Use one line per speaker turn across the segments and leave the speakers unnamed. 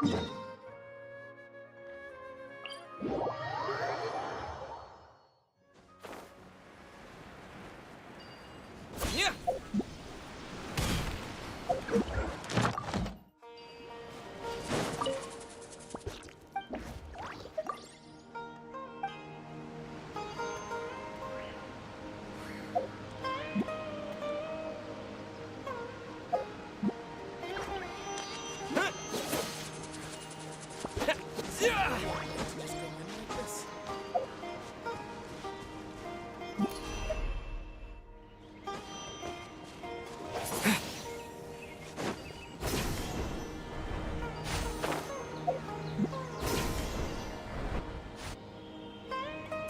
Yeah.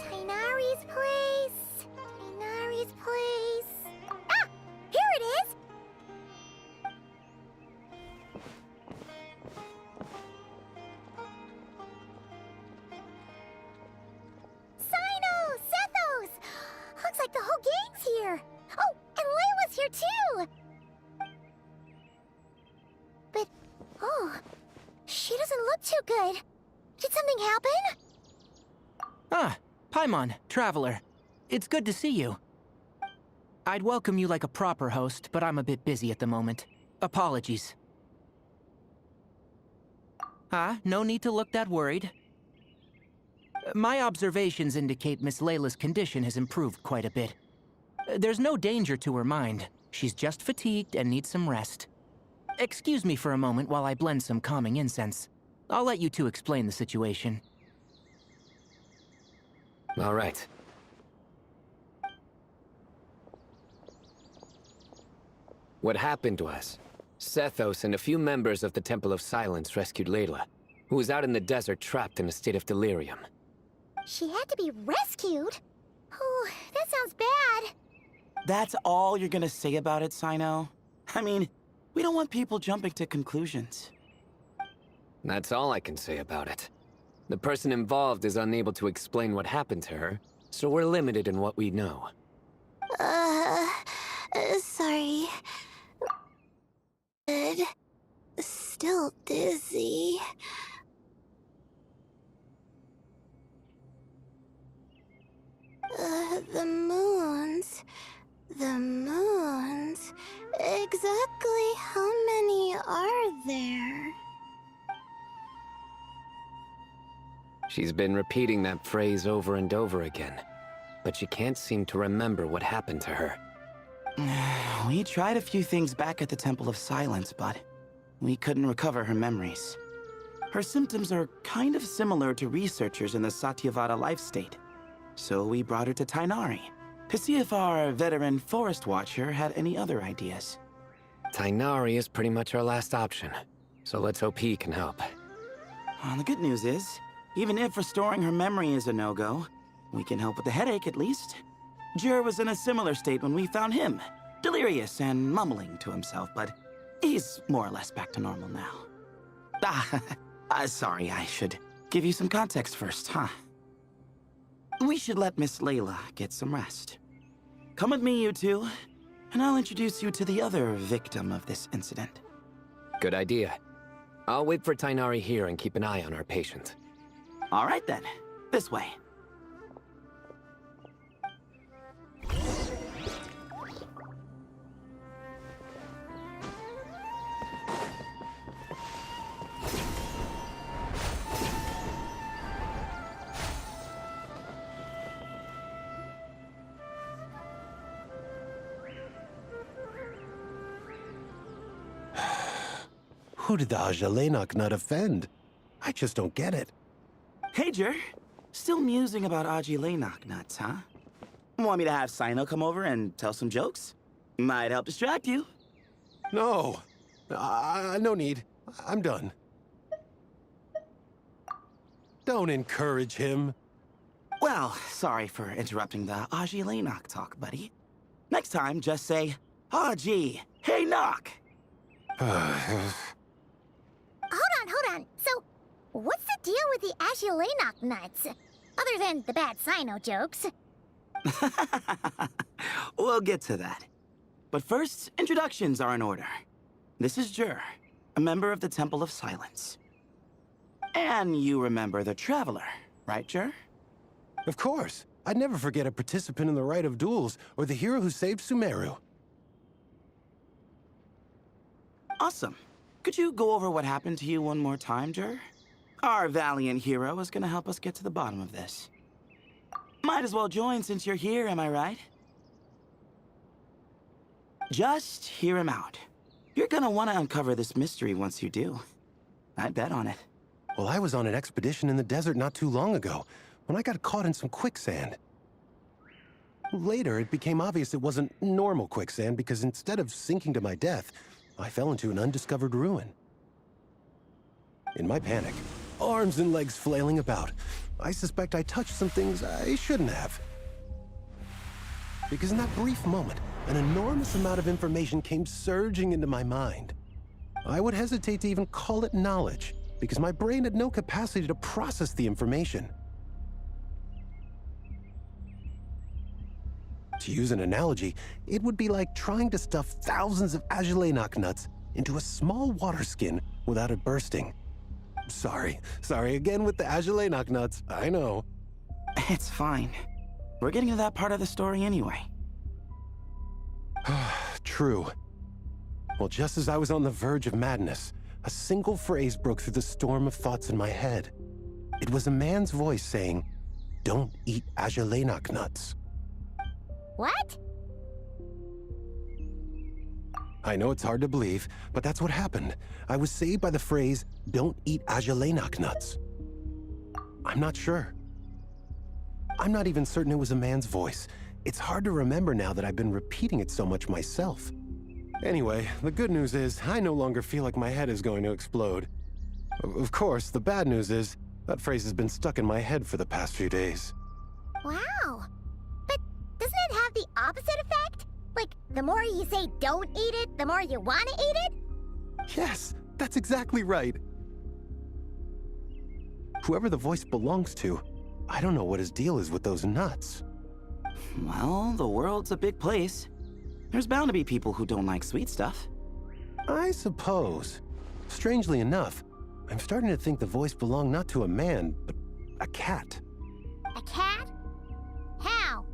Tainari's place. Tainari's place. Ah! Here it is! Sino! Sethos! Looks like the whole gang's here. Oh, and Layla's here too! But, oh, she doesn't look too good. Did something happen?
Ah, Paimon, Traveler. It's good to see you. I'd welcome you like a proper host, but I'm a bit busy at the moment. Apologies. No need to look that worried. My observations indicate Miss Layla's condition has improved quite a bit. There's no danger to her mind. She's just fatigued and needs some rest. Excuse me for a moment while I blend some calming incense. I'll let you two explain the situation.
All right. What happened was, Sethos and a few members of the Temple of Silence rescued Layla, who was out in the desert trapped in a state of delirium.
She had to be rescued? Oh, that sounds bad.
That's all you're gonna say about it, Sino? I mean, we don't want people jumping to conclusions.
That's all I can say about it. The person involved is unable to explain what happened to her, so we're limited in what we know.
Sorry. Good. Still dizzy. The moons. The moons. Exactly how many are there?
She's been repeating that phrase over and over again, but she can't seem to remember what happened to her.
We tried a few things back at the Temple of Silence, but we couldn't recover her memories. Her symptoms are kind of similar to researchers in the Satyavada life state. So we brought her to Tainari to see if our veteran forest watcher had any other ideas.
Tainari is pretty much our last option, so let's hope he can help.
Well, the good news is, even if restoring her memory is a no-go, we can help with the headache at least. Jer was in a similar state when we found him, delirious and mumbling to himself, but he's more or less back to normal now. Sorry, I should give you some context first, huh? We should let Miss Layla get some rest. Come with me, you two, and I'll introduce you to the other victim of this incident.
Good idea. I'll wait for Tainari here and keep an eye on our patient.
All right then, this way.
Who did the Ajalenok not offend? I just don't get it.
Hey, Jer. Still musing about Aji Laynok nuts, huh? Want me to have Sino come over and tell some jokes? Might help distract you.
No. No need. I'm done. Don't encourage him.
Well, sorry for interrupting the Aji Laynok talk, buddy. Next time, just say, Aji, hey knock!
Hold on. So, what's the deal with the Agilenok nuts? Other than the bad Sino jokes.
We'll get to that. But first, introductions are in order. This is Jer, a member of the Temple of Silence. And you remember the Traveler, right, Jer?
Of course. I'd never forget a participant in the Rite of Duels or the hero who saved Sumeru.
Awesome. Could you go over what happened to you one more time, Jer? Our valiant hero is gonna help us get to the bottom of this. Might as well join since you're here, am I right? Just hear him out. You're gonna want to uncover this mystery once you do. I'd bet on it.
Well, I was on an expedition in the desert not too long ago, when I got caught in some quicksand. Later, it became obvious it wasn't normal quicksand because instead of sinking to my death, I fell into an undiscovered ruin. In my panic, arms and legs flailing about, I suspect I touched some things I shouldn't have. Because in that brief moment, an enormous amount of information came surging into my mind. I would hesitate to even call it knowledge, because my brain had no capacity to process the information. To use an analogy, it would be like trying to stuff thousands of Agilenok nuts into a small water skin without it bursting. Sorry again with the Agilenok nuts, I know.
It's fine. We're getting to that part of the story anyway.
True. Well, just as I was on the verge of madness, a single phrase broke through the storm of thoughts in my head. It was a man's voice saying, "Don't eat Agilenok nuts."
What?
I know it's hard to believe, but that's what happened. I was saved by the phrase, "Don't eat Agilenok nuts." I'm not sure. I'm not even certain it was a man's voice. It's hard to remember now that I've been repeating it so much myself. Anyway, the good news is I no longer feel like my head is going to explode. Of course, the bad news is that phrase has been stuck in my head for the past few days.
Wow. But doesn't it have the opposite effect? Like, the more you say don't eat it, the more you want to eat it?
Yes, that's exactly right. Whoever the voice belongs to, I don't know what his deal is with those nuts.
Well, the world's a big place. There's bound to be people who don't like sweet stuff.
I suppose. Strangely enough, I'm starting to think the voice belonged not to a man, but a cat.
A cat? How?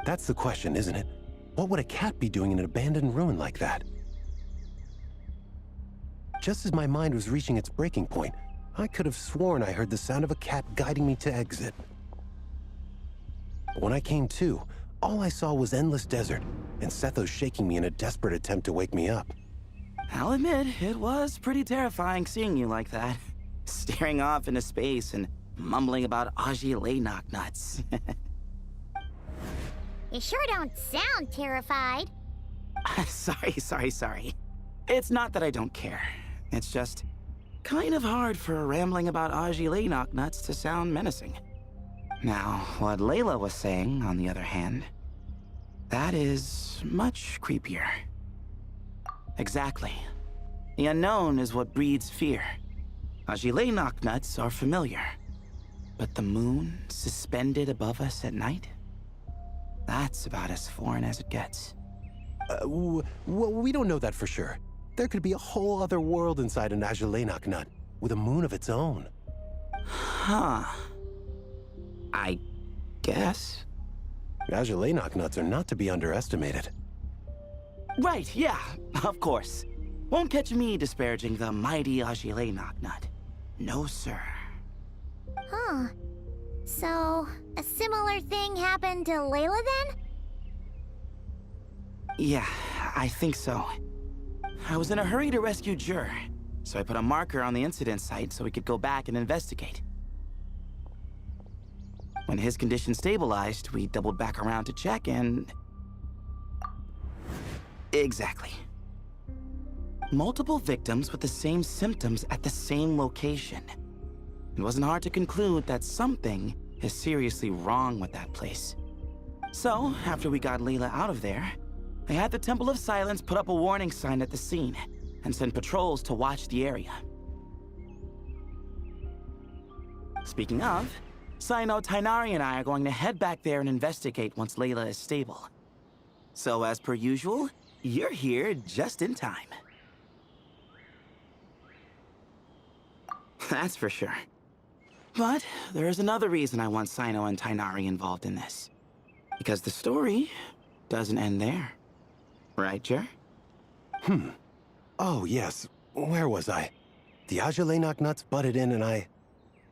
That's the question, isn't it? What would a cat be doing in an abandoned ruin like that? Just as my mind was reaching its breaking point, I could have sworn I heard the sound of a cat guiding me to exit. When I came to, all I saw was endless desert, and Sethos shaking me in a desperate attempt to wake me up.
I'll admit, it was pretty terrifying seeing you like that. Staring off into space and mumbling about Agilenok nuts.
You sure don't sound terrified.
Sorry. It's not that I don't care. It's just kind of hard for rambling about Agilenok nuts to sound menacing. Now, what Layla was saying, on the other hand, that is much creepier. Exactly. The unknown is what breeds fear. Agilenok nuts are familiar. But the moon suspended above us at night? That's about as foreign as it gets.
Well, we don't know that for sure. There could be a whole other world inside an Agilenok nut, with a moon of its own.
Huh. I guess.
Agilenok nuts are not to be underestimated.
Right, yeah, of course. Won't catch me disparaging the mighty Agilenok nut. No, sir.
Huh. So, a similar thing happened to Layla then?
Yeah, I think so. I was in a hurry to rescue Jur, so I put a marker on the incident site so we could go back and investigate. When his condition stabilized, we doubled back around to check and... Exactly. Multiple victims with the same symptoms at the same location. It wasn't hard to conclude that something is seriously wrong with that place. So, after we got Layla out of there, I had the Temple of Silence put up a warning sign at the scene and send patrols to watch the area. Speaking of, Sino, Tainari, and I are going to head back there and investigate once Layla is stable. So, as per usual, you're here just in time. That's for sure. But there is another reason I want Sino and Tighnari involved in this. Because the story doesn't end there. Right, Jer?
Oh, yes. Where was I? The Agelenok nuts butted in and I...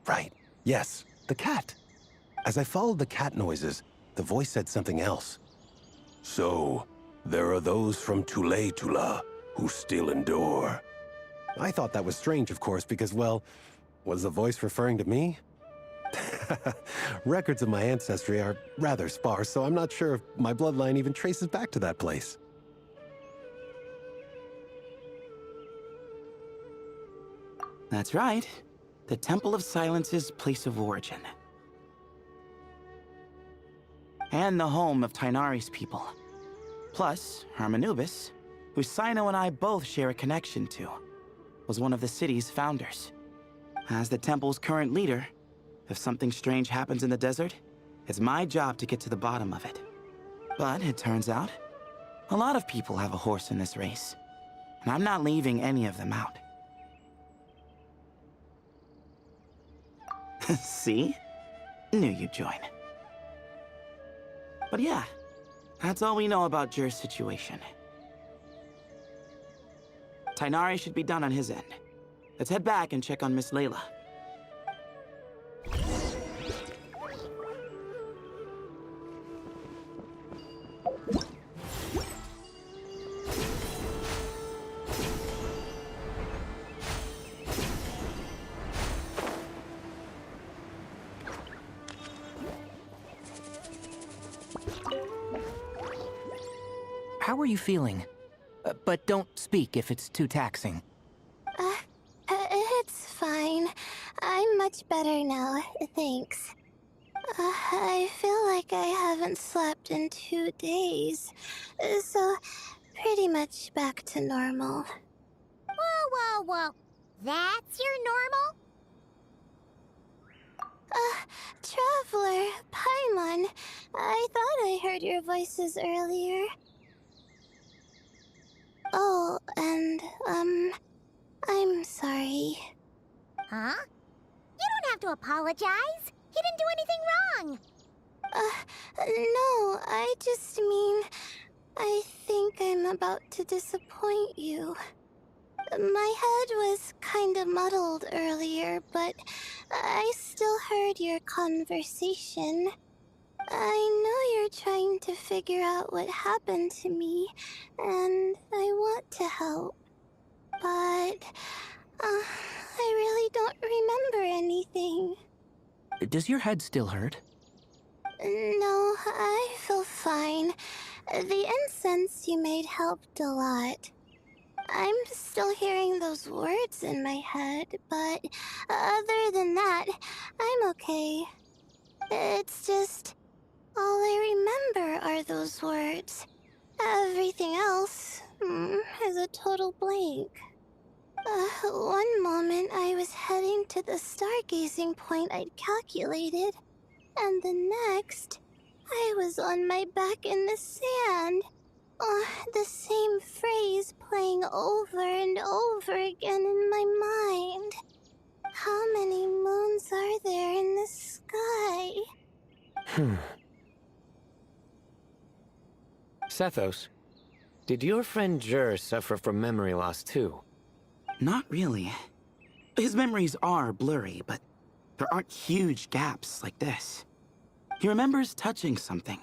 Right. Yes, the cat. As I followed the cat noises, the voice said something else. So, there are those from Tula who still endure. I thought that was strange, of course, because, well, was the voice referring to me? Records of my ancestry are rather sparse, so I'm not sure if my bloodline even traces back to that place.
That's right. The Temple of Silence's place of origin. And the home of Tighnari's people. Plus, Hermanubis, who Sino and I both share a connection to, was one of the city's founders. As the temple's current leader, if something strange happens in the desert, it's my job to get to the bottom of it. But it turns out, a lot of people have a horse in this race, and I'm not leaving any of them out. See? Knew you'd join. But yeah, that's all we know about Jer's situation. Tighnari should be done on his end. Let's head back and check on Miss Layla.
How are you feeling? But don't speak if it's too taxing.
It's fine. I'm much better now, thanks. I feel like I haven't slept in 2 days, so pretty much back to normal.
Whoa. That's your normal?
Traveler, Paimon, I thought I heard your voices earlier. Oh, and, I'm sorry.
Huh? You don't have to apologize. He didn't do anything wrong.
No, I just mean, I think I'm about to disappoint you. My head was kinda muddled earlier, but I still heard your conversation. I know you're trying to figure out what happened to me, and I want to help. But, I really don't remember anything.
Does your head still hurt?
No, I feel fine. The incense you made helped a lot. I'm still hearing those words in my head, but other than that, I'm okay. It's just, all I remember are those words. Everything else is a total blank. One moment I was heading to the stargazing point I'd calculated, and the next, I was on my back in the sand. The same phrase playing over and over again in my mind. How many moons are there in the sky?
Sethos, did your friend Jer suffer from memory loss too?
Not really. His memories are blurry, but there aren't huge gaps like this. He remembers touching something.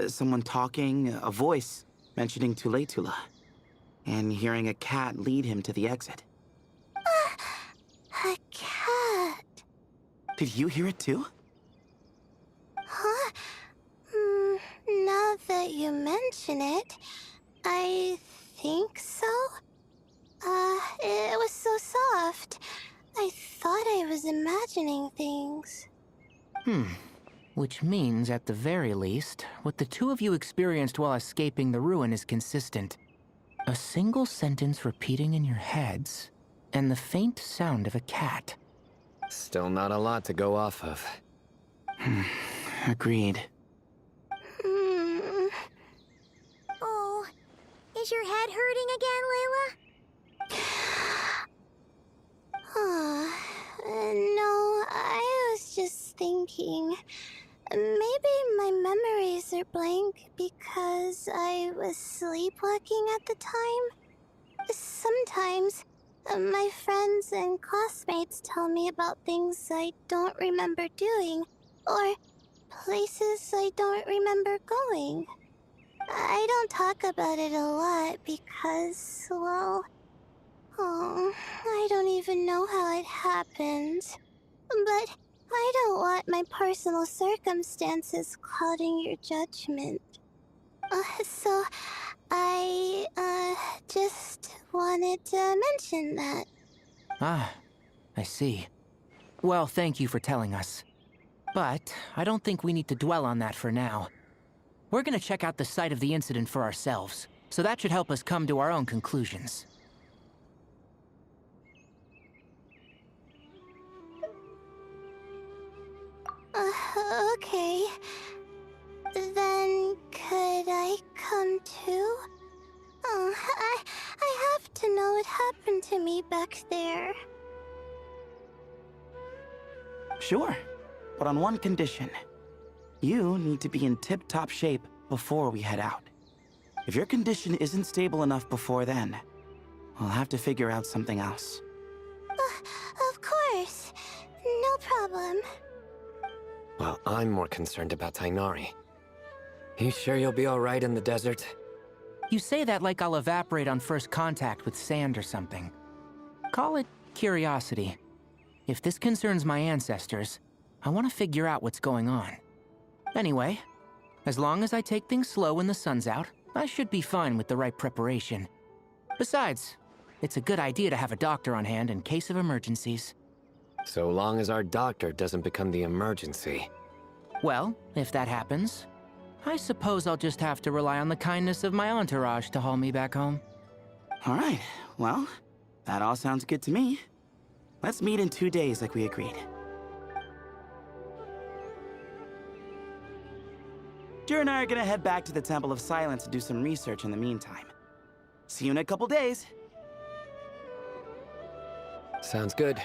Someone talking, a voice mentioning Tula, and hearing a cat lead him to the exit.
A cat.
Did you hear it too?
Huh? Now that you mention it, I think so. It was so soft. I thought I was imagining things.
Which means, at the very least, what the two of you experienced while escaping the ruin is consistent. A single sentence repeating in your heads, and the faint sound of a cat.
Still not a lot to go off of.
Agreed.
Oh, is your head hurting again, Layla?
thinking. Maybe my memories are blank because I was sleepwalking at the time. Sometimes, my friends and classmates tell me about things I don't remember doing, or places I don't remember going. I don't talk about it a lot because, well, I don't even know how it happened. But I don't want my personal circumstances clouding your judgment. So I, just wanted to mention that.
Ah, I see. Well, thank you for telling us. But I don't think we need to dwell on that for now. We're gonna check out the site of the incident for ourselves, so that should help us come to our own conclusions.
Okay. Then could I come too? I have to know what happened to me back there.
Sure, but on one condition. You need to be in tip-top shape before we head out. If your condition isn't stable enough before then, we'll have to figure out something else.
Of course. No problem.
Well, I'm more concerned about Tainari. You sure you'll be alright in the desert?
You say that like I'll evaporate on first contact with sand or something. Call it curiosity. If this concerns my ancestors, I want to figure out what's going on. Anyway, as long as I take things slow when the sun's out, I should be fine with the right preparation. Besides, it's a good idea to have a doctor on hand in case of emergencies.
So long as our doctor doesn't become the emergency.
Well, if that happens, I suppose I'll just have to rely on the kindness of my entourage to haul me back home.
All right, well, that all sounds good to me. Let's meet in 2 days like we agreed. Jer and I are gonna head back to the Temple of Silence to do some research in the meantime. See you in a couple days.
Sounds good.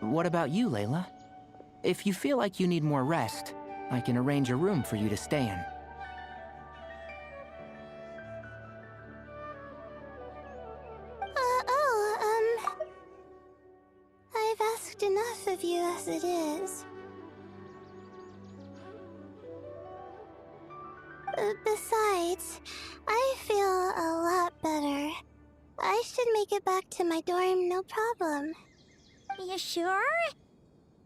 What about you, Layla? If you feel like you need more rest, I can arrange a room for you to stay in.
I've asked enough of you as it is. Besides, I feel a lot better. I should make it back to my dorm, no problem.
You sure?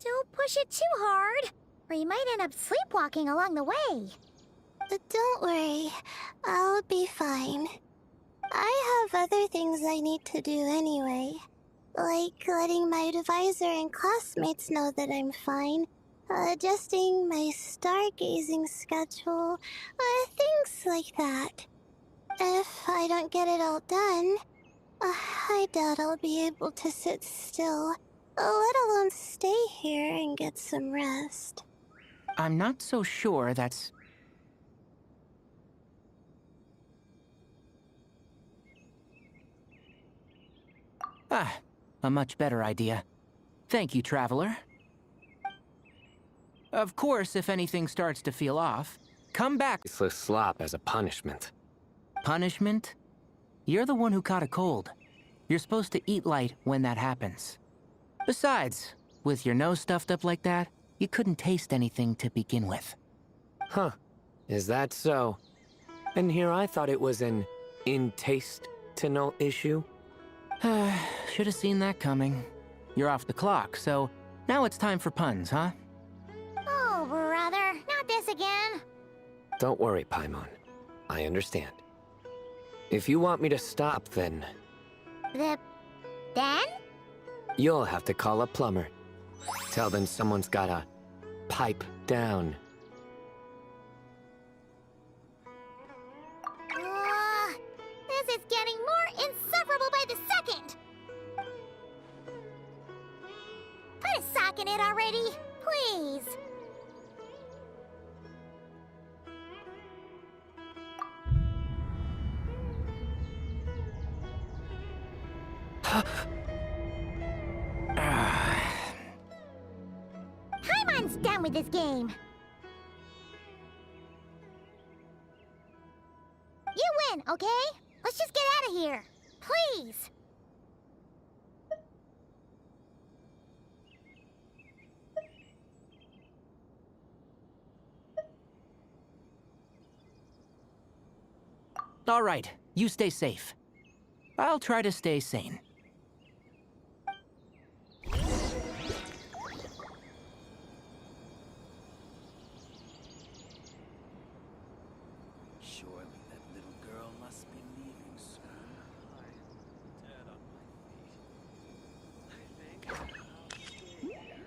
Don't push it too hard, or you might end up sleepwalking along the way.
Don't worry, I'll be fine. I have other things I need to do anyway. Like letting my advisor and classmates know that I'm fine, adjusting my stargazing schedule, things like that. If I don't get it all done, I doubt I'll be able to sit still, let alone stay here and get some rest.
I'm not so sure that's... Ah, a much better idea. Thank you, Traveler. Of course, if anything starts to feel off, come back.
Useless slop as a punishment.
Punishment? You're the one who caught a cold. You're supposed to eat light when that happens. Besides, with your nose stuffed up like that, you couldn't taste anything to begin with.
Huh. Is that so? And here I thought it was an intestinal issue.
Should have seen that coming. You're off the clock, so now it's time for puns, huh?
Oh, brother, not this again.
Don't worry, Paimon. I understand. If you want me to stop, then
Then?
you'll have to call a plumber. Tell them someone's gotta pipe down.
This is getting more insufferable by the second. Put a sock in it already, please. Paimon's done with this game. You win, okay? Let's just get out of here. Please.
All right, you stay safe. I'll try to stay sane.
Surely that little girl must be leaving soon. I'm dead on my feet. I think I'll stay here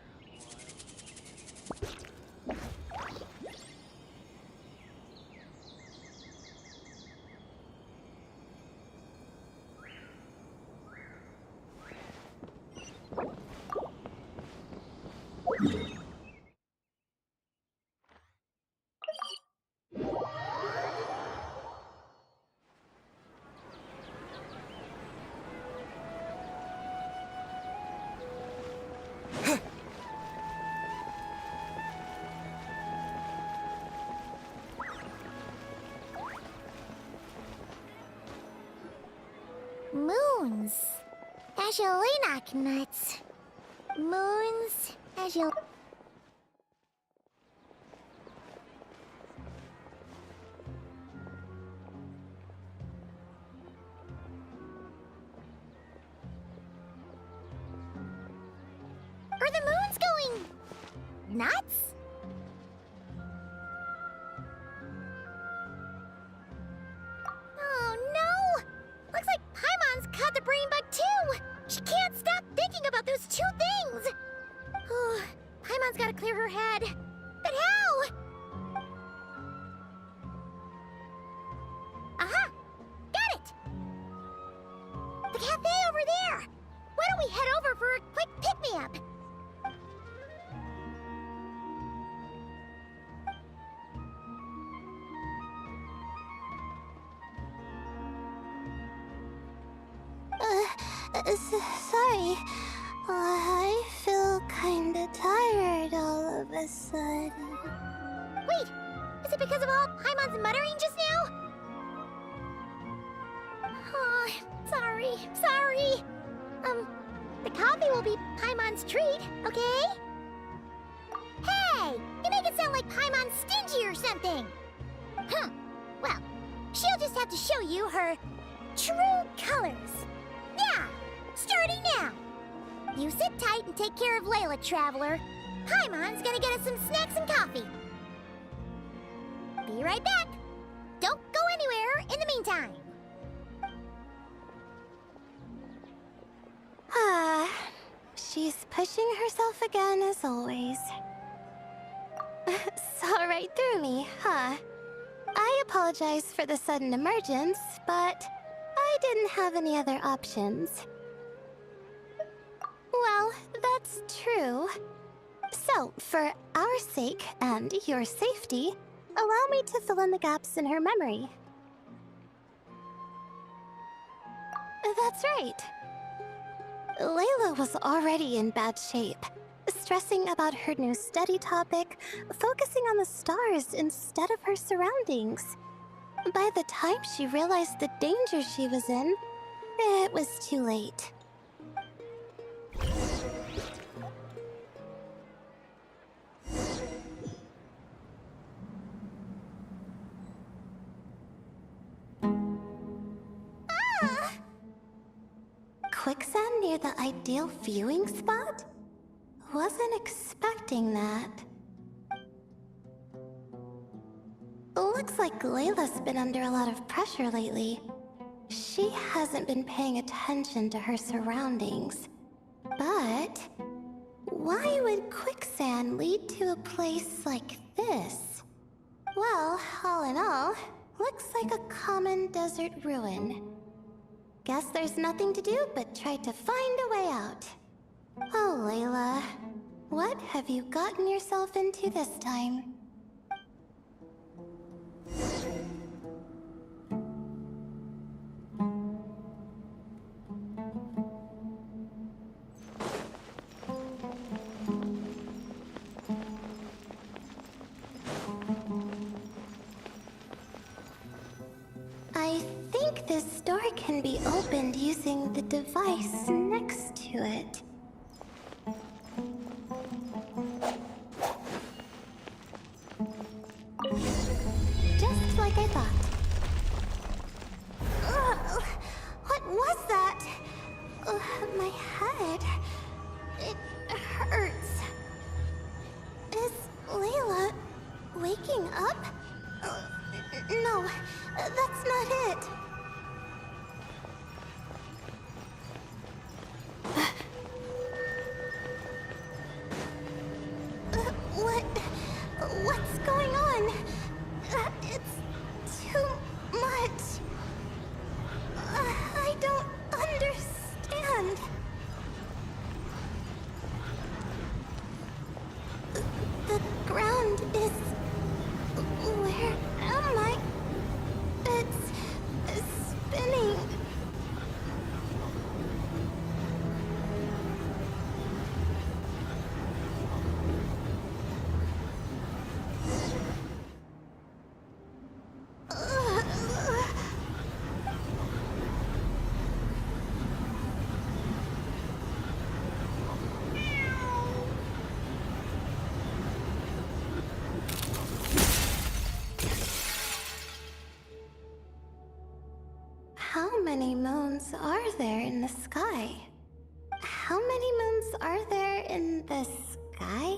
Moons. Azulenoc nuts. Moons. Are the moons going nuts? Oh no! Looks like Paimon's caught the brain bug too! She can't stop thinking about those two things! Oh, Paimon's gotta clear her head. But how? Aha! Got it! The cafe over there! Why don't we head over for a quick pick-me-up?
Sorry. I feel kinda tired all of a sudden.
Wait! Is it because of all Paimon's muttering just now? Oh, sorry. The coffee will be Paimon's treat, okay? Hey! You make it sound like Paimon's stingy or something! Huh. Well, she'll just have to show you her true colors. Yeah! Starting now! You sit tight and take care of Layla, Traveler. Paimon's gonna get us some snacks and coffee. Be right back. Don't go anywhere in the meantime.
She's pushing herself again as always. Saw right through me, huh? I apologize for the sudden emergence, but I didn't have any other options. Well, that's true. So, for our sake and your safety, allow me to fill in the gaps in her memory. That's right. Layla was already in bad shape, stressing about her new study topic, focusing on the stars instead of her surroundings. By the time she realized the danger she was in, it was too late. Quicksand near the ideal viewing spot? Wasn't expecting that. Looks like Layla's been under a lot of pressure lately. She hasn't been paying attention to her surroundings. But why would quicksand lead to a place like this? Well, all in all, looks like a common desert ruin. Guess there's nothing to do but try to find a way out. Oh, Layla, what have you gotten yourself into this time? This door can be opened using the device next to it. Just like I thought. Ugh, what was that? My head. It hurts. Is Layla waking up? No, that's not it. What's going on? It's too much. I don't understand. The ground is... Where am I? It's spinning. How many moons are there in the sky? How many moons are there in the sky?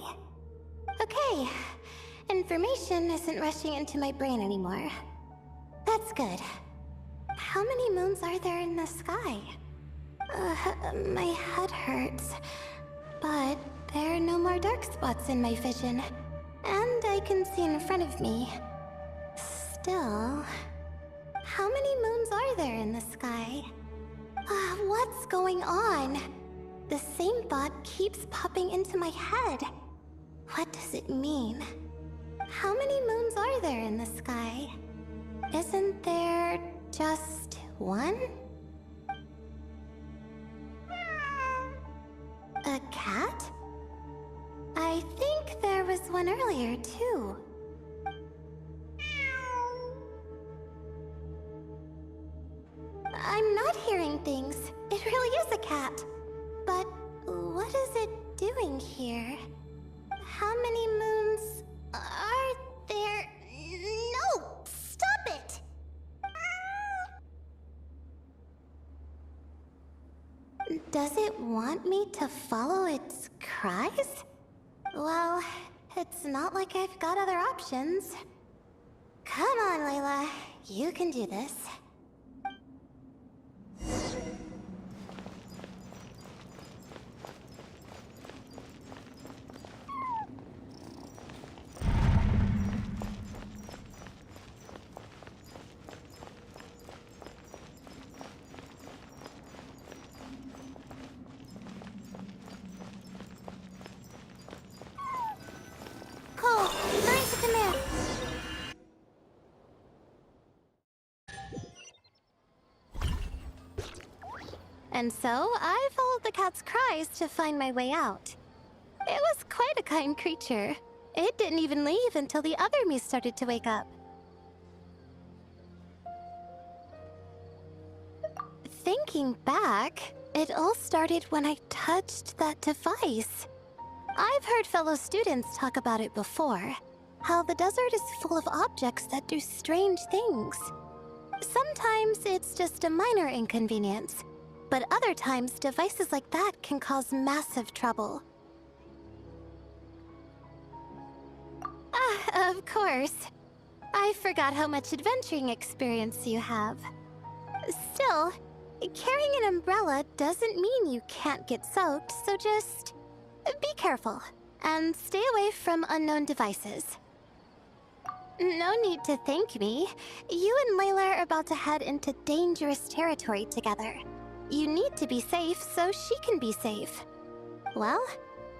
Okay, information isn't rushing into my brain anymore. That's good. How many moons are there in the sky? My head hurts, but there are no more dark spots in my vision, and I can see in front of me. Still... How many moons are there in the sky? What's going on? The same thought keeps popping into my head. What does it mean? How many moons are there in the sky? Isn't there just one? A cat? I think there was one earlier, too. I'm not hearing things. It really is a cat. But what is it doing here? How many moons are there? No! Stop it! Does it want me to follow its cries? Well, it's not like I've got other options. Come on, Layla. You can do this. Cole, hurry to command. And so, I followed the cat's cries to find my way out. It was quite a kind creature. It didn't even leave until the other me started to wake up. Thinking back, it all started when I touched that device. I've heard fellow students talk about it before. How the desert is full of objects that do strange things. Sometimes it's just a minor inconvenience. But other times, devices like that can cause massive trouble. Of course. I forgot how much adventuring experience you have. Still, carrying an umbrella doesn't mean you can't get soaked, so just be careful and stay away from unknown devices. No need to thank me. You and Layla are about to head into dangerous territory together. You need to be safe so she can be safe. Well,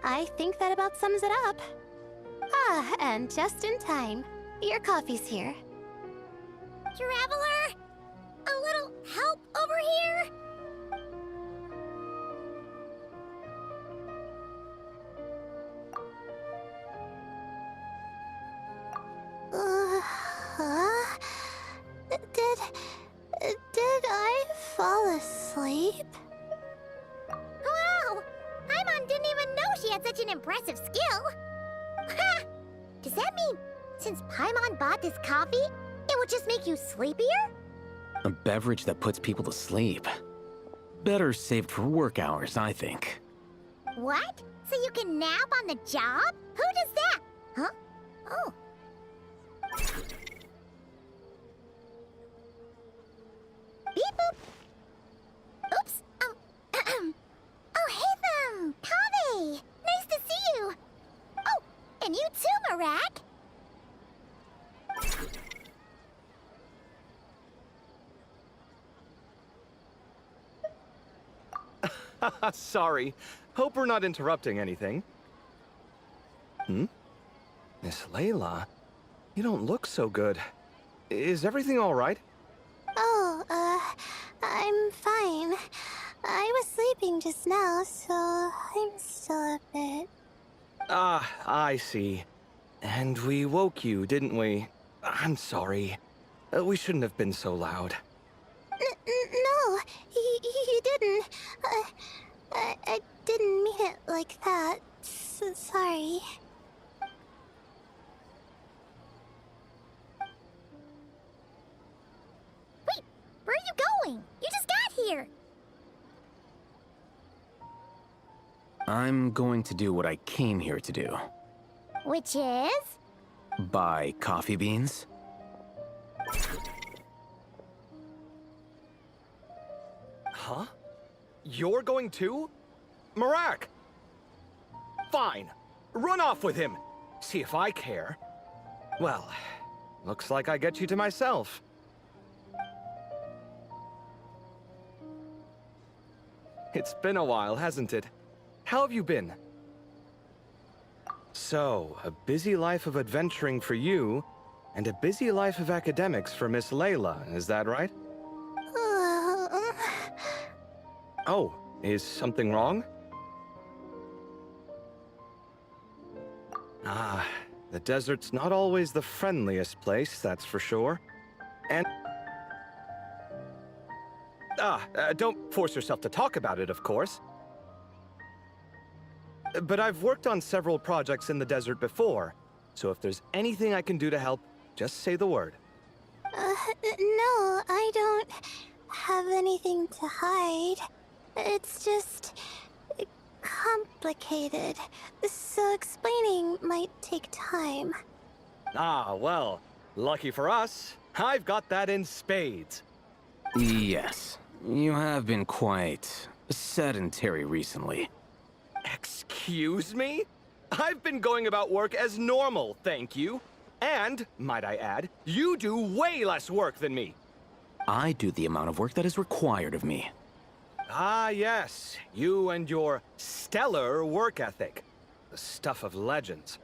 I think that about sums it up. And just in time. Your coffee's here.
Traveler? A little help over here?
Did sleep?
Wow! Paimon didn't even know she had such an impressive skill. Ha! Does that mean since Paimon bought this coffee, it would just make you sleepier?
A beverage that puts people to sleep. Better saved for work hours, I think.
What? So you can nap on the job? Who does that? Huh? Oh. Beep boop. Oops. Oh, hey, Kaveh! Nice to see you! Oh, and you too, Marak!
Sorry. Hope we're not interrupting anything. Miss Layla, you don't look so good. Is everything all right?
Oh, I'm fine. I was sleeping just now, so I'm still a bit.
Ah, I see. And we woke you, didn't we? I'm sorry. We shouldn't have been so loud.
No, you didn't. I didn't mean it like that. Sorry.
Wait, where are you going? You just got here!
I'm going to do what I came here to do.
Which is?
Buy coffee beans.
Huh? You're going too? Marak! Fine. Run off with him. See if I care. Well, looks like I get you to myself. It's been a while, hasn't it? How have you been? So, a busy life of adventuring for you, and a busy life of academics for Miss Layla, is that right? Oh, is something wrong? Ah, the desert's not always the friendliest place, that's for sure. And... don't force yourself to talk about it, of course. But I've worked on several projects in the desert before, so if there's anything I can do to help, just say the word.
No, I don't have anything to hide. It's just complicated, so explaining might take time.
Ah, well, lucky for us, I've got that in spades.
Yes, you have been quite sedentary recently.
Excuse me? I've been going about work as normal, thank you. And, might I add, you do way less work than me.
I do the amount of work that is required of me.
Ah, yes. You and your stellar work ethic. The stuff of legends.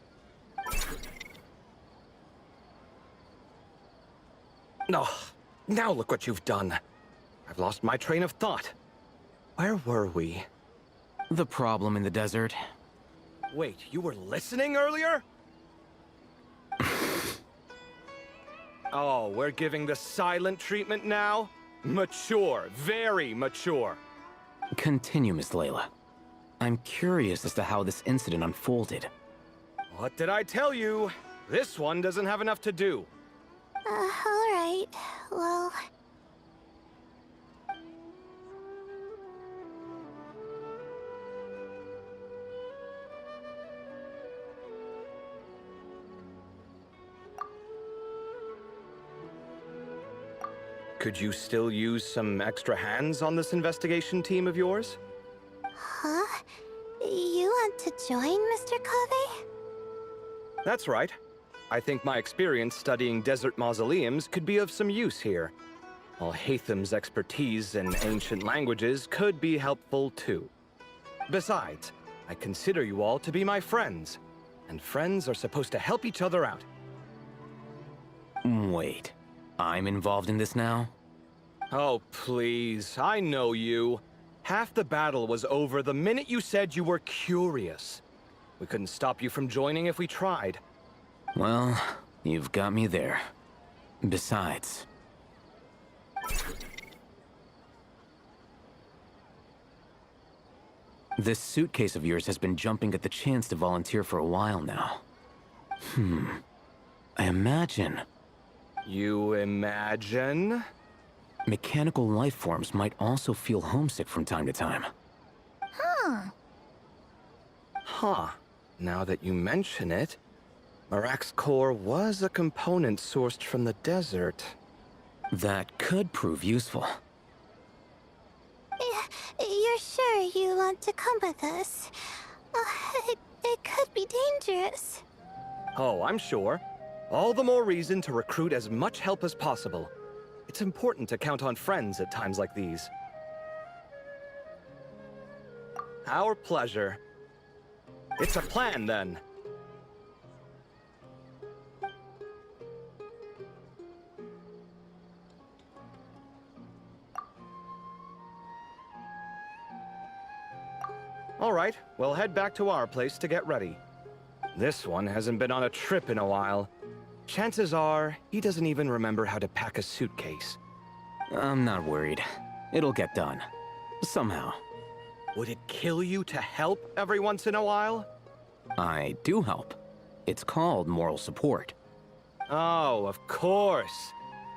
Oh, now look what you've done. I've lost my train of thought. Where were we?
The problem in the desert.
Wait, you were listening earlier? Oh, we're giving the silent treatment now? Mature, very mature.
Continue, Miss Layla. I'm curious as to how this incident unfolded.
What did I tell you? This one doesn't have enough to do.
Alright. Well...
Could you still use some extra hands on this investigation team of yours?
Huh? You want to join, Mr. Kaveh?
That's right. I think my experience studying desert mausoleums could be of some use here. While Hatham's expertise in ancient languages could be helpful too. Besides, I consider you all to be my friends, and friends are supposed to help each other out.
Wait, I'm involved in this now?
Oh, please, I know you. Half the battle was over the minute you said you were curious. We couldn't stop you from joining if we tried.
Well, you've got me there. Besides... This suitcase of yours has been jumping at the chance to volunteer for a while now. I imagine
You imagine?
mechanical life forms might also feel homesick from time to time.
Huh.
Huh. Now that you mention it, Marak's core was a component sourced from the desert.
That could prove useful.
You're sure you want to come with us? It could be dangerous.
Oh, I'm sure. All the more reason to recruit as much help as possible. It's important to count on friends at times like these. Our pleasure. It's a plan, then. All right, we'll head back to our place to get ready. This one hasn't been on a trip in a while. Chances are, he doesn't even remember how to pack a suitcase.
I'm not worried. It'll get done. Somehow.
Would it kill you to help every once in a while?
I do help. It's called moral support.
Oh, of course.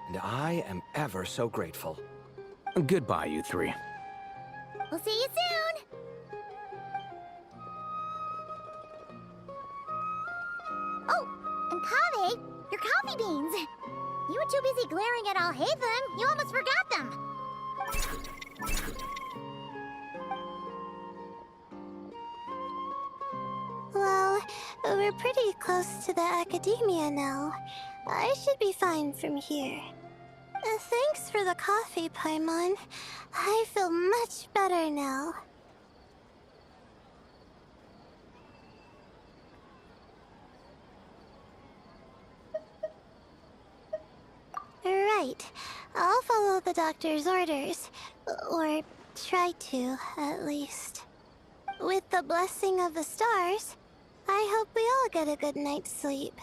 And I am ever so grateful.
Goodbye, you three.
We'll see you soon. Oh, and Kaveh, your coffee beans. You were too busy glaring at Alhaitham, you almost forgot them.
Well, we're pretty close to the academia now. I should be fine from here. Thanks for the coffee, Paimon. I feel much better now. Right. I'll follow the doctor's orders. Or try to, at least. With the blessing of the stars, I hope we all get a good night's sleep.